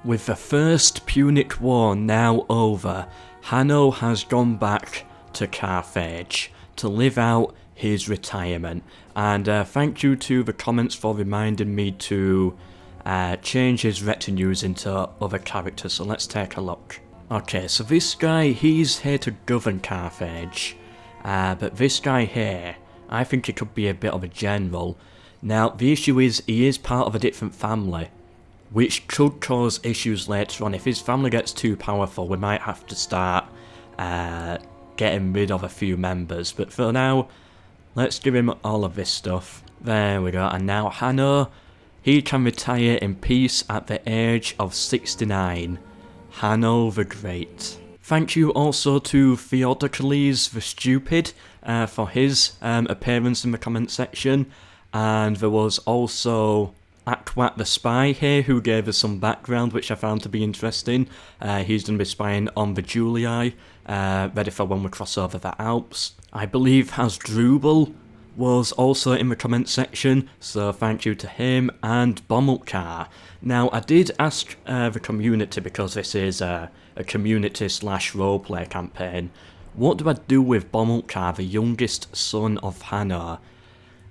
With the First Punic War now over, Hanno has gone back to Carthage to live out his retirement. And thank you to the comments for reminding me to change his retinues into other characters, so let's take a look. Okay, so this guy, he's here to govern Carthage, but this guy here, I think he could be a bit of a general. Now, the issue is, he is part of a different family, which could cause issues later on. If his family gets too powerful, we might have to start getting rid of a few members, but for now, let's give him all of this stuff. There we go, and now Hanno, he can retire in peace at the age of 69. Hanno the Great. Thank you also to Theodocles the Stupid for his appearance in the comment section. And there was also Aquat the Spy here who gave us some background which I found to be interesting. He's going to be spying on the Julii, ready for when we cross over the Alps. I believe Hasdrubal was also in the comment section, so thank you to him, and BOMLKOR. Now, I did ask the community, because this is a community / roleplay campaign, what do I do with BOMLKOR, the youngest son of Hanno?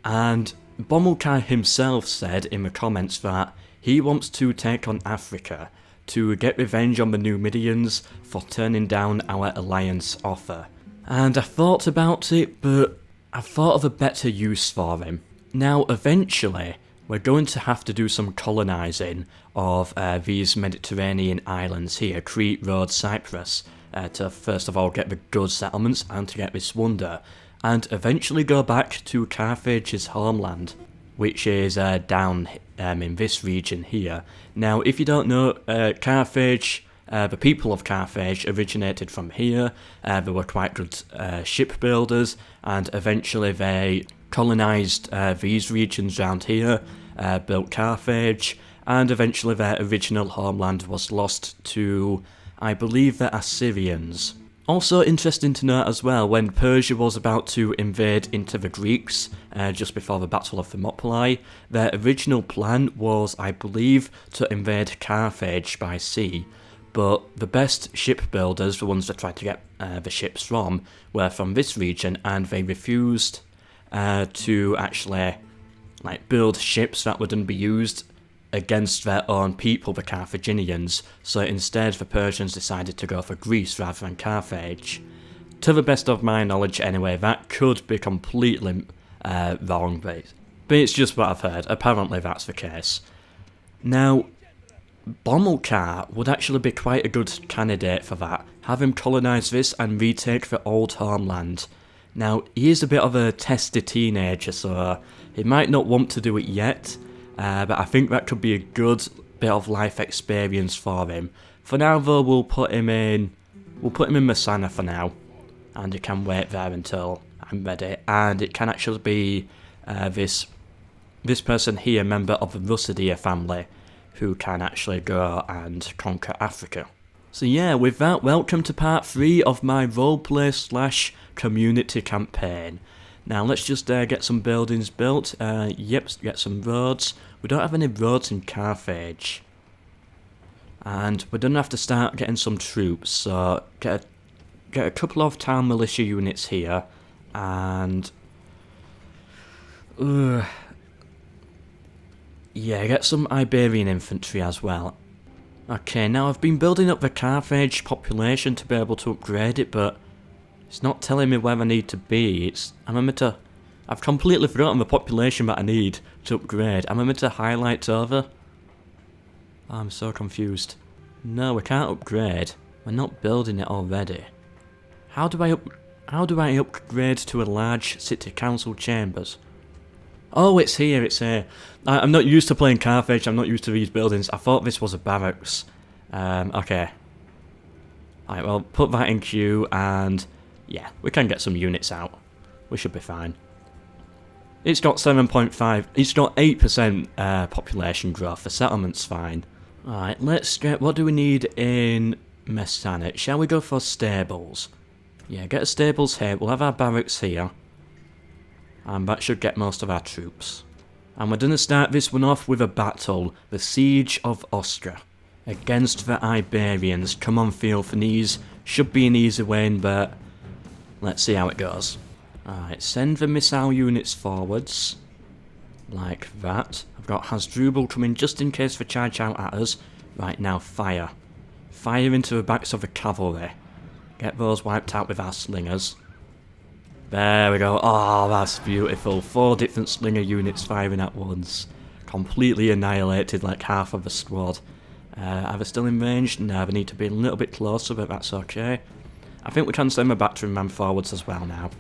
And BOMLKOR himself said in the comments that he wants to take on Africa to get revenge on the Numidians for turning down our alliance offer. And I thought about it, but I thought of a better use for him. Now, eventually, we're going to have to do some colonising of these Mediterranean islands here, Crete, Rhodes, Cyprus, to first of all get the good settlements and to get this wonder, and eventually go back to Carthage's homeland, which is down in this region here. Now, if you don't know, Carthage, the people of Carthage originated from here. They were quite good shipbuilders, and eventually they colonised these regions around here, built Carthage, and eventually their original homeland was lost to, I believe, the Assyrians. Also interesting to note as well, when Persia was about to invade into the Greeks, just before the Battle of Thermopylae, their original plan was, I believe, to invade Carthage by sea. But the best shipbuilders, the ones that tried to get the ships from, were from this region, and they refused to actually build ships that wouldn't be used against their own people, the Carthaginians. So instead, the Persians decided to go for Greece rather than Carthage. To the best of my knowledge anyway, that could be completely wrong, but it's just what I've heard. Apparently that's the case. Now, BOMLKOR would actually be quite a good candidate for that. Have him colonise this and retake the old homeland. Now, he is a bit of a testy teenager, so he might not want to do it yet, but I think that could be a good bit of life experience for him. For now, though, we'll put him in Messana for now, and he can wait there until I'm ready. And it can actually be this person here, member of the Russidia family, who can actually go and conquer Africa. So yeah, with that, welcome to part 3 of my roleplay / community campaign. Now let's just get some buildings built. Yep, get some roads. We don't have any roads in Carthage. And we're going to have to start getting some troops, so get a couple of town militia units here, and yeah, get some Iberian infantry as well. Okay, now I've been building up the Carthage population to be able to upgrade it, but it's not telling me where I need to be. I've completely forgotten the population that I need to upgrade. Am I meant to highlight over? I'm so confused. No, we can't upgrade. We're not building it already. How do I upgrade to a large city council chambers? Oh, it's here, it's here. I'm not used to playing Carthage, I'm not used to these buildings. I thought this was a barracks. Okay. Alright, well, put that in queue, and yeah, we can get some units out. We should be fine. It's got 7.5, it's got 8% population growth, the settlement's fine. Alright, let's get, what do we need in Messana? Shall we go for stables? Yeah, get a stables here, we'll have our barracks here. And that should get most of our troops. And we're going to start this one off with a battle, the Siege of Ostra. against the Iberians. Come on, Theophanes. Should be an easy win, but let's see how it goes. Alright, send the missile units forwards. Like that. I've got Hasdrubal coming just in case they charge out at us. Right, now fire. Fire into the backs of the cavalry. Get those wiped out with our slingers. There we go. Oh, that's beautiful. 4 different slinger units firing at once. Completely annihilated like half of the squad. Are they still in range? No, they need to be a little bit closer, but that's okay. I think we can send my battering ram forwards as well now.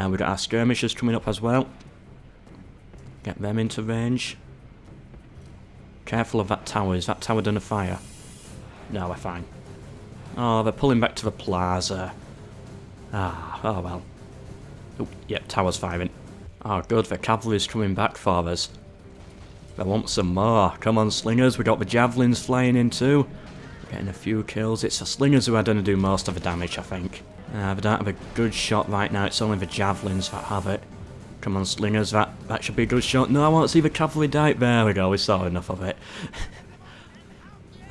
We've got our skirmishers coming up as well. Get them into range. Careful of that tower. Is that tower done a fire? No, we're fine. Oh, they're pulling back to the plaza. Ah, oh well. Oh, yep, tower's firing. Oh, good, the cavalry's coming back for us. They want some more. Come on, slingers, we got the javelins flying in too. Getting a few kills. It's the slingers who are going to do most of the damage, I think. They don't have a good shot right now. It's only the javelins that have it. Come on, slingers, that should be a good shot. No, I want to see the cavalry die. There we go, we saw enough of it.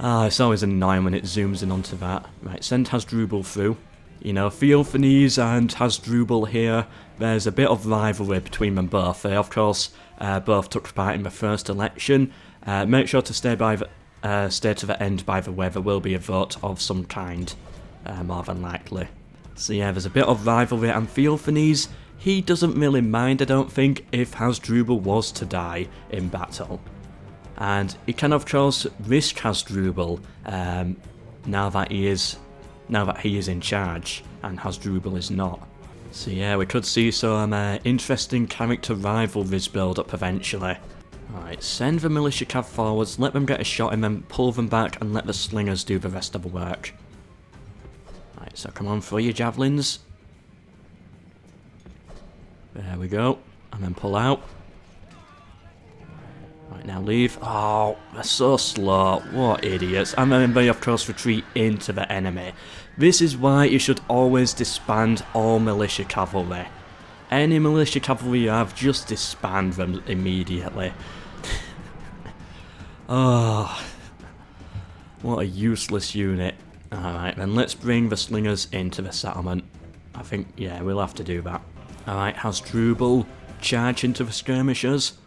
It's always annoying when it zooms in onto that. Right, send Hasdrubal through. You know, Theophanes and Hasdrubal here, there's a bit of rivalry between them both. They, of course, both took part in the first election. Make sure to stay to the end, by the way. There will be a vote of some kind, more than likely. So yeah, there's a bit of rivalry, and Theophanes, he doesn't really mind, I don't think, if Hasdrubal was to die in battle. And he can, of course, risk Hasdrubal now that he is in charge, and Hasdrubal is not. So yeah, we could see some interesting character rivalries build up eventually. Alright, send the militia cav forwards, let them get a shot in them, pull them back, and let the slingers do the rest of the work. Alright, so come on, throw your javelins. There we go, and then pull out. Right, now leave. Oh, they're so slow. What idiots. And then they, of course, retreat into the enemy. This is why you should always disband all militia cavalry. Any militia cavalry you have, just disband them immediately. Oh, what a useless unit. Alright, then let's bring the slingers into the settlement. I think, yeah, we'll have to do that. Alright, Hasdrubal, charge into the skirmishers.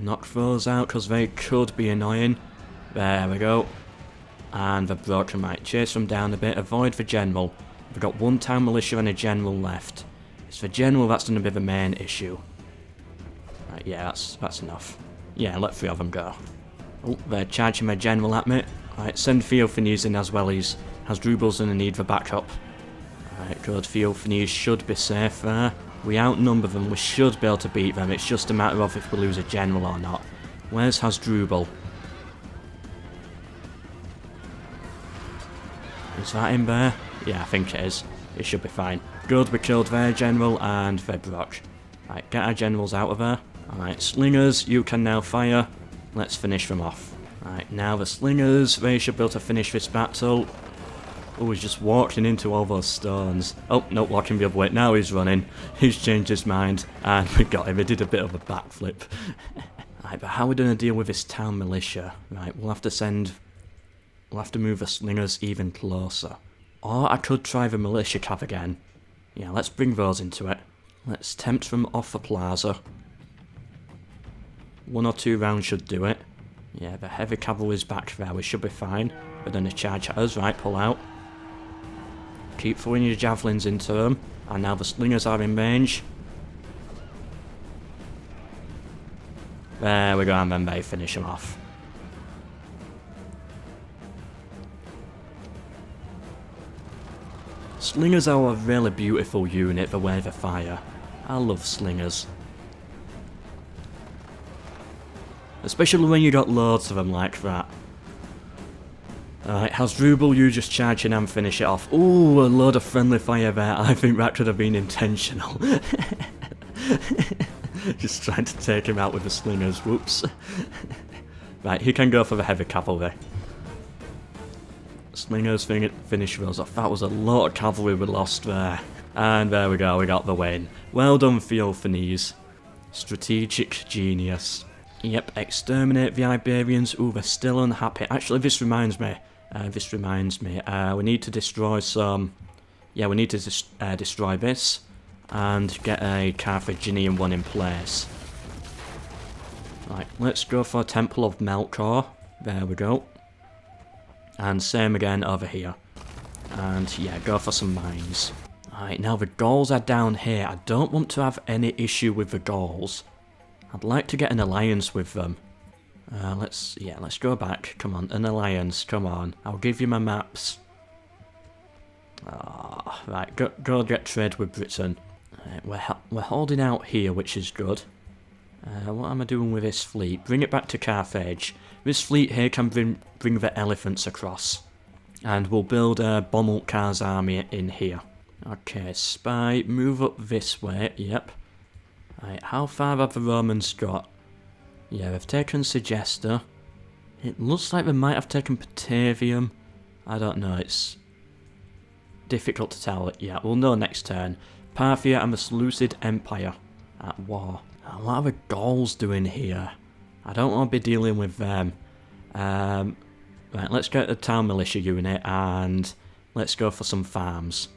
Knock those out because they could be annoying. There we go. And the broken, right, chase them down a bit, avoid the general. We've got 1 town militia and a general left. It's the general that's going to be the main issue. Right, yeah, that's enough. Yeah, let 3 of them go. Oh, they're charging my general at me. Right, send Theophanes in as well. Hasdrubal's going to need the backup. Right, good, Theophanes should be safe there. We outnumber them, we should be able to beat them, it's just a matter of if we lose a general or not. Where's Hasdrubal? Is that him there? Yeah, I think it is. It should be fine. Good, we killed their general and their brock. Right, get our generals out of there. Alright, slingers, you can now fire. Let's finish them off. Right, now the slingers, they should be able to finish this battle. Oh, he's just walking into all those stones. Oh, no, walking the other way. Now he's running. He's changed his mind. And we got him. He did a bit of a backflip. Right, but how are we going to deal with this town militia? Right, we'll have to move the slingers even closer. Or I could try the militia cav again. Yeah, let's bring those into it. Let's tempt them off the plaza. 1 or 2 rounds should do it. Yeah, the heavy cavalry's back there. We should be fine. They're going to charge at us. Right, pull out. Keep throwing your javelins into them. And now the slingers are in range. There we go, and then they finish them off. Slingers are a really beautiful unit, the way they fire. I love slingers. Especially when you got loads of them like that. Alright, Hasdrubal, you just charge in and finish it off. Ooh, a load of friendly fire there. I think that could have been intentional. Just trying to take him out with the slingers. Whoops. Right, he can go for the heavy cavalry. Slingers finish those off. That was a lot of cavalry we lost there. And there we go, we got the win. Well done, Theophanes. Strategic genius. Yep, exterminate the Iberians. Ooh, they're still unhappy. Actually, this reminds me. We need to destroy some... Yeah, we need to destroy this. And get a Carthaginian one in place. Right, let's go for a Temple of MELKOR. There we go. And same again over here. And yeah, go for some mines. Alright, now the Gauls are down here. I don't want to have any issue with the Gauls. I'd like to get an alliance with them. Let's go back. Come on, an alliance, come on. I'll give you my maps. Right, go get trade with Britain. We're holding out here, which is good. What am I doing with this fleet? Bring it back to Carthage. This fleet here can bring the elephants across. And we'll build a Bomilcar's army in here. Okay, spy, move up this way, yep. Right, how far have the Romans got? Yeah, they've taken Segesta. It looks like they might have taken Patavium. I don't know, it's difficult to tell. Yeah, we'll know next turn. Parthia and the Seleucid Empire at war. What are the Gauls doing here? I don't want to be dealing with them. Right, let's get the town militia unit and let's go for some farms.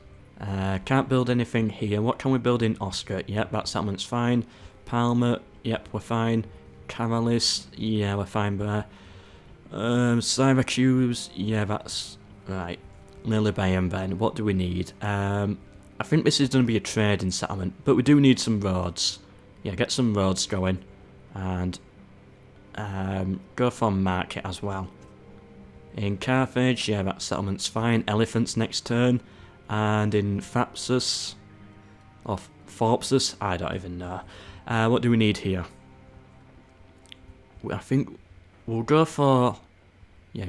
Can't build anything here. What can we build in Oscar? Yep, that settlement's fine. Palma, yep, we're fine. Caralis, yeah, we're fine there. Syracuse, yeah, that's right. Lilybaeum then, what do we need? I think this is going to be a trading settlement, but we do need some roads. Yeah, get some roads going. And go for market as well. In Carthage, yeah, that settlement's fine. Elephants next turn. And in Thapsus, or Thorpsus, I don't even know. What do we need here? I think we'll go for,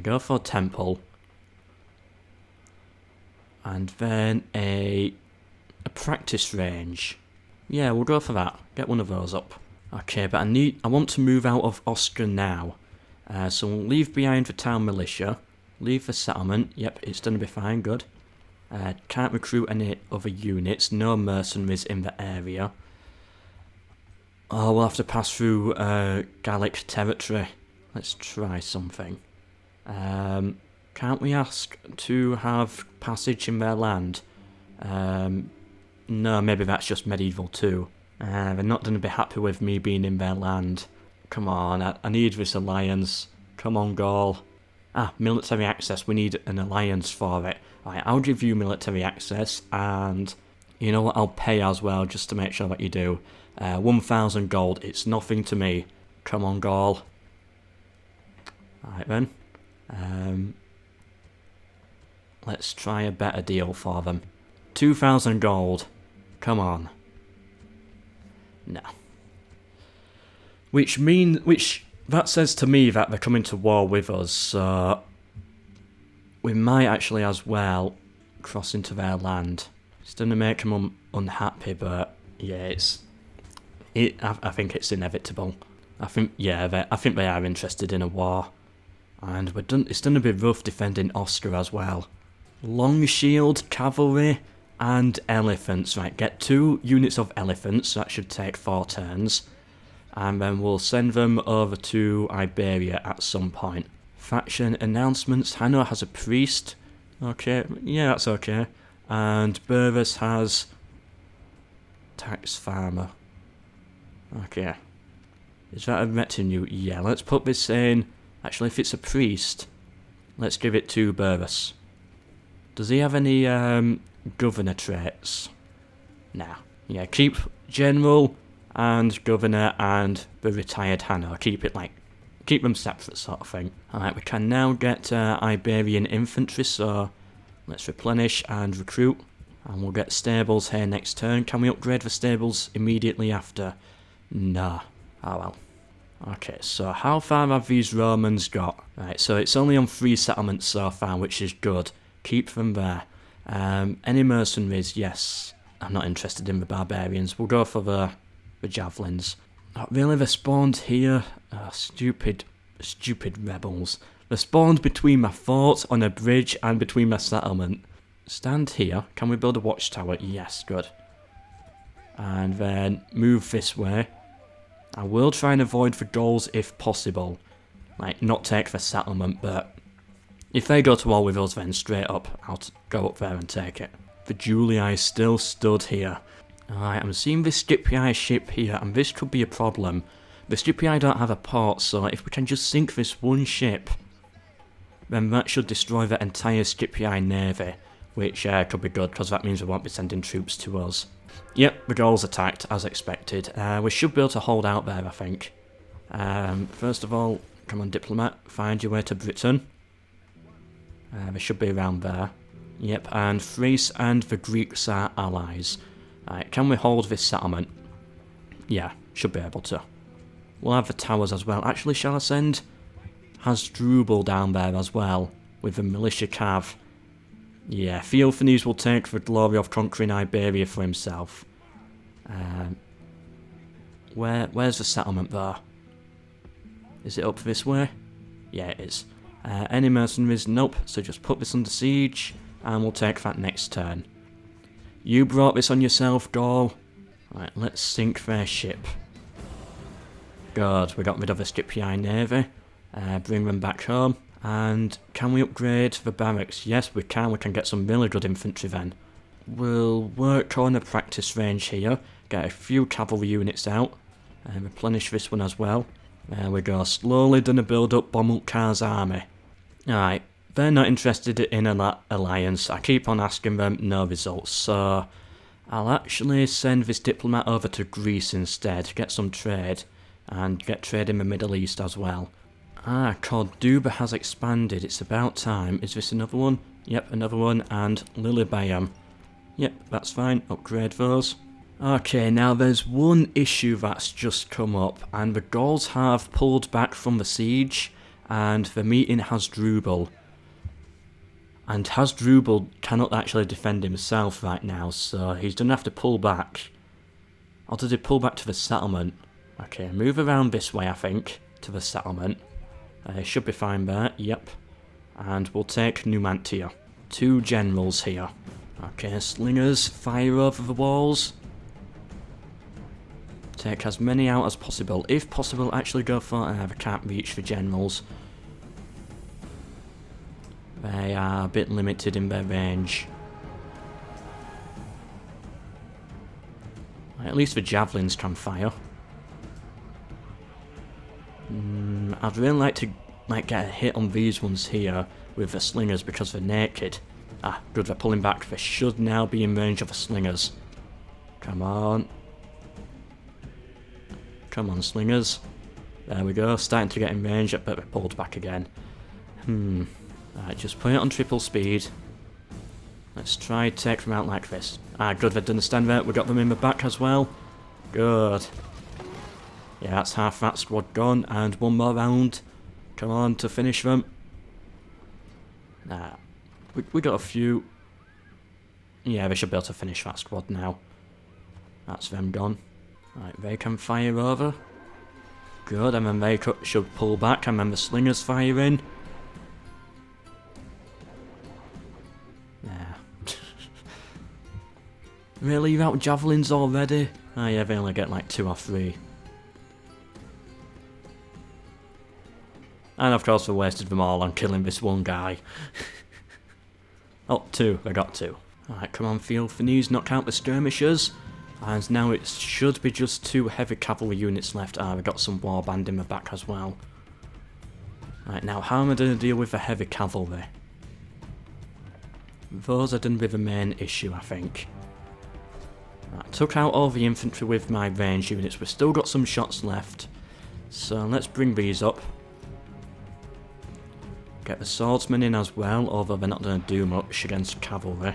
go for temple. And then a practice range. Yeah, we'll go for that. Get one of those up. Okay, but I want to move out of Oscar now. So we'll leave behind the town militia. Leave the settlement. Yep, it's going to be fine, good. Can't recruit any other units. No mercenaries in the area. Oh, we'll have to pass through Gallic territory. Let's try something. Can't we ask to have passage in their land? No, maybe that's just medieval too. They're not going to be happy with me being in their land. Come on, I need this alliance. Come on, Gaul. Military access. We need an alliance for it. Right, I'll give you military access, and you know what? I'll pay as well, just to make sure that you do. 1,000 gold. It's nothing to me. Come on, Gaul. Alright then. Let's try a better deal for them. 2,000 gold. Come on. No. Which that says to me that they're coming to war with us, so we might actually as well cross into their land. It's going to make them unhappy, but yeah, I think it's inevitable. I think they are interested in a war, and it's going to be rough defending Oscar as well. Long shield, cavalry, and elephants. Right, get 2 units of elephants. That should take 4 turns. And then we'll send them over to Iberia at some point. Faction announcements. Hanno has a priest. Okay, yeah, that's okay. And Burvis has tax farmer. Okay. Is that a retinue? Yeah, let's put this in. Actually, if it's a priest, let's give it to Burvis. Does he have any governor traits? Nah. Yeah, keep general and governor and the retired Hanno. Keep them separate sort of thing. Alright, we can now get Iberian infantry, so let's replenish and recruit. And we'll get stables here next turn. Can we upgrade the stables immediately after? Nah. Oh well. Okay, so how far have these Romans got? Right, so it's only on 3 settlements so far, which is good. Keep them there. Any mercenaries? Yes. I'm not interested in the barbarians. We'll go for the javelins. Oh, really, they spawned here? Oh, stupid rebels. They spawned between my fort on a bridge and between my settlement. Stand here. Can we build a watchtower? Yes, good. And then move this way. I will try and avoid the Gauls if possible. Like, not take the settlement, but if they go to war with us, then straight up, I'll go up there and take it. The Julii still stood here. Alright, I'm seeing this Scipii ship here, and this could be a problem. The Scipii don't have a port, so if we can just sink this one ship, then that should destroy the entire Scipii navy, which could be good, because that means we won't be sending troops to us. Yep, the Gauls attacked, as expected. We should be able to hold out there, I think. First of all, come on, diplomat, find your way to Britain. They should be around there. Yep, and Thrace and the Greeks are allies. Right, can we hold this settlement? Yeah, should be able to. We'll have the towers as well. Actually, shall I send Hasdrubal down there as well, with the militia cav? Yeah, Theophanes will take the glory of conquering Iberia for himself. Where's the settlement there? Is it up this way? Yeah, it is. Any mercenaries? Nope, so just put this under siege, and we'll take that next turn. You brought this on yourself, Gaul. Right, let's sink their ship. Good, we got rid of the Scipii navy. Bring them back home. And can we upgrade the barracks? Yes, we can get some really good infantry then. We'll work on a practice range here, get a few cavalry units out, and replenish this one as well. There we go, slowly gonna build up Bomilcar's army. Alright, they're not interested in an alliance. I keep on asking them, no results, so I'll actually send this diplomat over to Greece instead, get some trade, and get trade in the Middle East as well. Ah, Corduba has expanded, it's about time. Is this another one? Yep, another one, and Lilybaeum. Yep, that's fine, upgrade those. Okay, now there's one issue that's just come up, and the Gauls have pulled back from the siege, and they're meeting Hasdrubal. And Hasdrubal cannot actually defend himself right now, so he's gonna have to pull back. Or did he pull back to the settlement? Okay, move around this way, I think, to the settlement. Should be fine there, yep. And we'll take Numantia. 2 generals here. Okay, slingers, fire over the walls. Take as many out as possible. If possible, actually go for... they can't reach the generals. They are a bit limited in their range. At least the javelins can fire. I'd really like to get a hit on these ones here with the slingers because they're naked. Ah, good, they're pulling back. They should now be in range of the slingers. Come on. Come on, slingers. There we go, starting to get in range, but they're pulled back again. Alright, just put it on triple speed. Let's try take them out like this. Ah, good, they've done the stand there. We got them in the back as well. Good. Yeah, that's half that squad gone, and one more round. Come on, to finish them. Nah, we got a few. Yeah, they should be able to finish that squad now. That's them gone. Right, they can fire over. Good, and then they should pull back, and then the slingers fire in. Yeah. Really, you're out of javelins already? Oh yeah, they only get like 2 or 3. And of course we wasted them all on killing this one guy. Oh, 2, they got 2. Alright, come on, Theophanes, knock out the skirmishers. And now it should be just 2 heavy cavalry units left. Ah, we got some warband in the back as well. Right, now how am I going to deal with the heavy cavalry? Those are going to be the main issue, I think. I took out all the infantry with my range units. We've still got some shots left. So let's bring these up. Get the swordsmen in as well, although they're not going to do much against cavalry.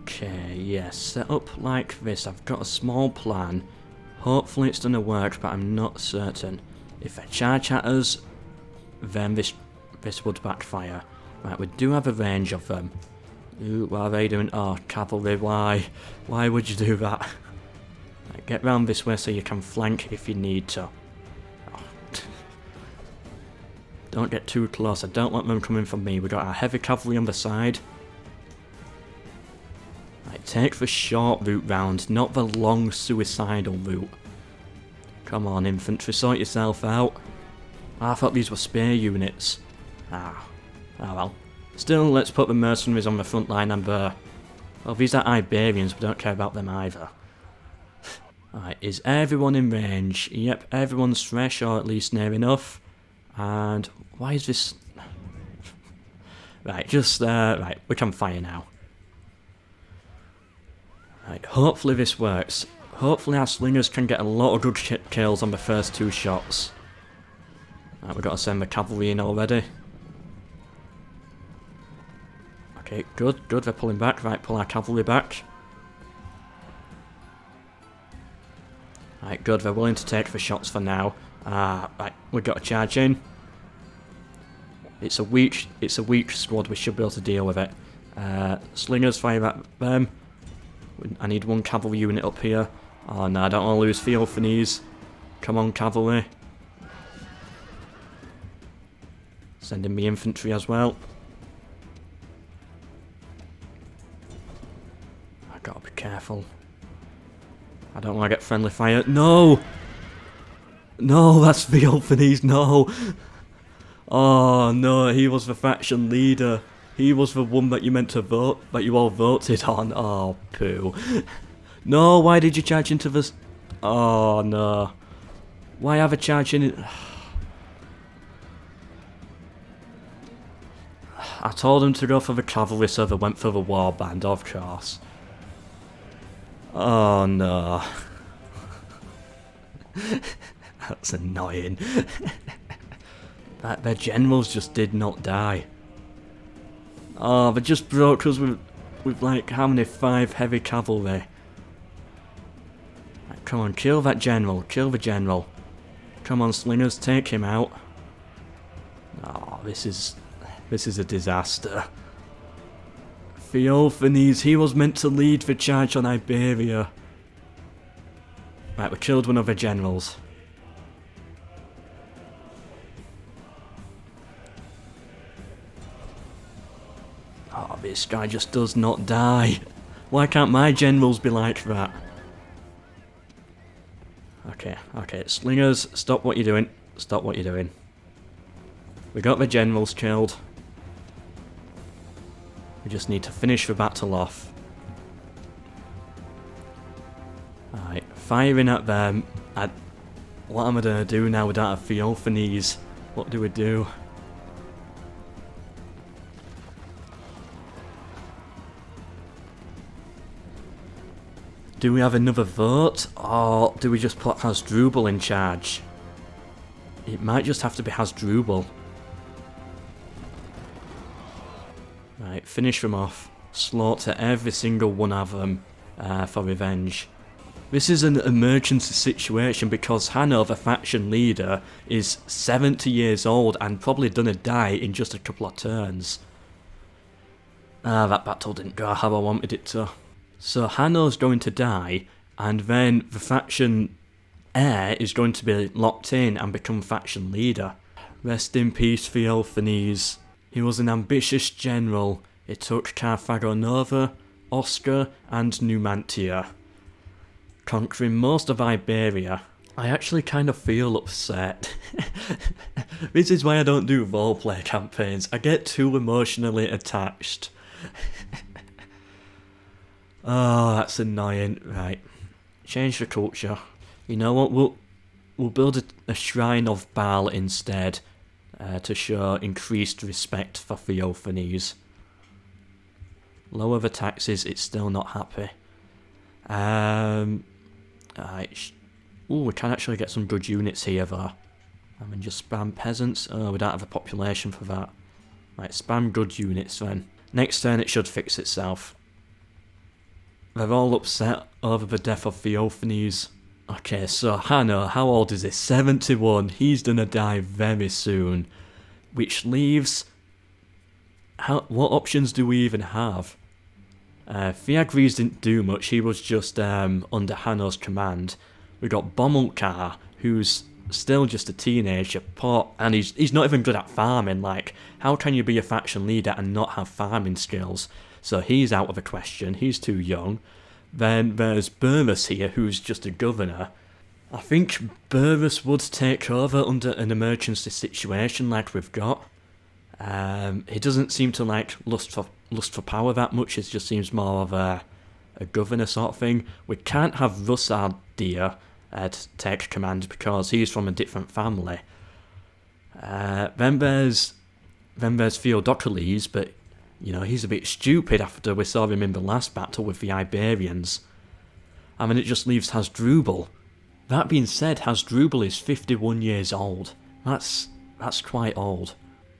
Okay, yes, set up like this. I've got a small plan. Hopefully it's going to work, but I'm not certain. If they charge at us, then this would backfire. Right, we do have a range of them. Ooh, what are they doing? Oh, cavalry, why? Why would you do that? Right, get round this way so you can flank if you need to. Don't get too close, I don't want them coming from me. We got our heavy cavalry on the side. Right, take the short route round, not the long suicidal route. Come on, infantry, sort yourself out. I thought these were spear units. Ah well. Still, let's put the mercenaries on the front line and well, these are Iberians, we don't care about them either. Alright, is everyone in range? Yep, everyone's fresh, or at least near enough. And why is this... Right, right, we can fire now. Right, hopefully this works. Hopefully our slingers can get a lot of good kills on the first 2 shots. Right, we've got to send the cavalry in already. Okay, good, they're pulling back. Right, pull our cavalry back. Right, good, they're willing to take the shots for now. Right, we've got to charge in. It's a weak squad, we should be able to deal with it. Slingers, fire at them. I need 1 cavalry unit up here. Oh no, I don't want to lose field for these. Come on, cavalry. Sending me infantry as well. I gotta be careful. I don't want to get friendly fire. No! No, that's field for these, no! Oh no, he was the faction leader. He was the one that you meant to vote, that you all voted on. Oh, poo. No, why did you charge into this? Oh no. Why have a charge in it? I told them to go for the cavalry, so they went for the warband, of course. Oh no. That's annoying. Their generals just did not die. Oh, they just broke us with like, how many? 5 heavy cavalry. Right, come on, kill that general. Kill the general. Come on, slingers, take him out. Oh, this is a disaster. Theophanes, he was meant to lead the charge on Iberia. Right, we killed one of the generals. Oh, this guy just does not die. Why can't my generals be like that? Okay, slingers, stop what you're doing. Stop what you're doing. We got the generals killed. We just need to finish the battle off. Alright, firing at them. What am I going to do now without a Theophanes? What do we do? Do we have another vote? Or do we just put Hasdrubal in charge? It might just have to be Hasdrubal. Right, finish them off. Slaughter every single one of them for revenge. This is an emergency situation because Hanno, the faction leader, is 70 years old and probably gonna die in just a couple of turns. That battle didn't go how I wanted it to. So Hanno's going to die, and then the faction heir is going to be locked in and become faction leader. Rest in peace, Theophanes. He was an ambitious general. It took Carthago Nova, Osca, and Numantia, conquering most of Iberia. I actually kind of feel upset. This is why I don't do roleplay campaigns. I get too emotionally attached. Oh, that's annoying. Right, change the culture. You know what? We'll build a shrine of Baal instead, to show increased respect for Theophanes. Lower the taxes. It's still not happy. Alright. Ooh, we can actually get some good units here though. I mean, just spam peasants. Oh, we don't have a population for that. Right, spam good units then. Next turn it should fix itself. They're all upset over the death of Theophanes. Okay, so Hanno, how old is he? 71. He's gonna die very soon. Which leaves... what options do we even have? Fiagres didn't do much. He was just under Hanno's command. We got Bomilcar, who's still just a teenager, and he's not even good at farming. Like, how can you be a faction leader and not have farming skills? So he's out of the question, he's too young. Then there's Burrus here, who's just a governor. I think Burrus would take over under an emergency situation like we've got. He doesn't seem to like lust for power that much. It just seems more of a governor sort of thing. We can't have Russardia take command because he's from a different family. Then there's Theodocles, but you know, he's a bit stupid after we saw him in the last battle with the Iberians. I mean, it just leaves Hasdrubal. That being said, Hasdrubal is 51 years old. That's quite old.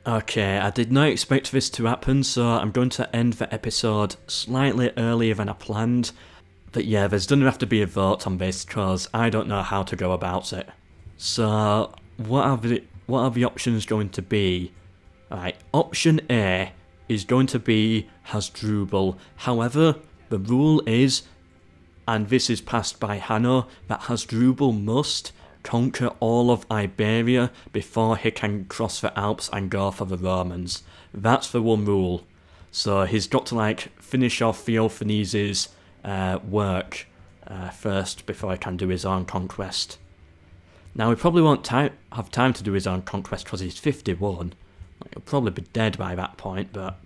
Okay, I did not expect this to happen, so I'm going to end the episode slightly earlier than I planned. But yeah, there's going to have to be a vote on this, because I don't know how to go about it. So, what are the options going to be? Alright, option A is going to be Hasdrubal. However, the rule is, and this is passed by Hanno, that Hasdrubal must conquer all of Iberia before he can cross the Alps and go for the Romans. That's the one rule. So he's got to like finish off Theophanes' work first before he can do his own conquest. Now he probably won't have time to do his own conquest because he's 51. He'll probably be dead by that point, but...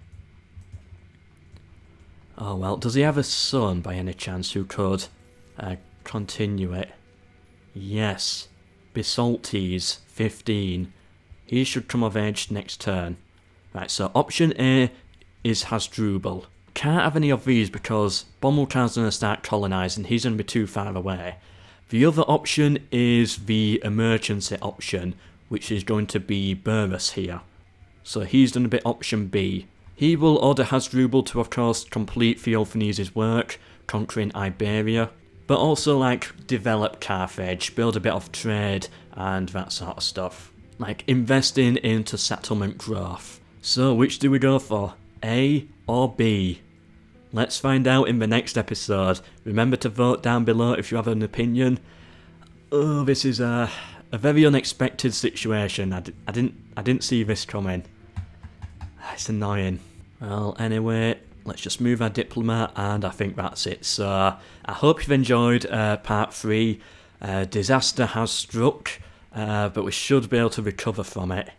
Oh well, does he have a son by any chance who could continue it? Yes, Bisaltes, 15. He should come of age next turn. Right, so option A is Hasdrubal. Can't have any of these because Bomilcar's going to start colonising, he's going to be too far away. The other option is the emergency option, which is going to be Burrus here. So he's going to be option B. He will order Hasdrubal to, of course, complete Theophanes' work, conquering Iberia, but also, like, develop Carthage, build a bit of trade, and that sort of stuff. Like, investing into settlement growth. So, which do we go for? A or B? Let's find out in the next episode. Remember to vote down below if you have an opinion. Oh, this is a very unexpected situation. I didn't see this coming. It's annoying. Well, anyway, let's just move our diplomat, and I think that's it. So, I hope you've enjoyed part 3. Disaster has struck, but we should be able to recover from it.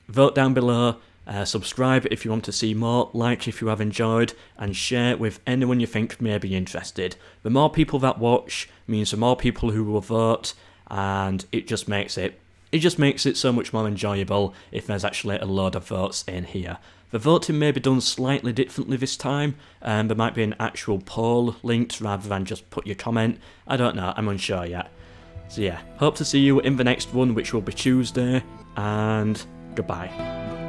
Vote down below, subscribe if you want to see more, like if you have enjoyed, and share with anyone you think may be interested. The more people that watch means the more people who will vote, and it just makes it so much more enjoyable if there's actually a load of votes in here. The voting may be done slightly differently this time, and there might be an actual poll linked rather than just put your comment. I don't know, I'm unsure yet. So yeah, hope to see you in the next one, which will be Tuesday, and goodbye.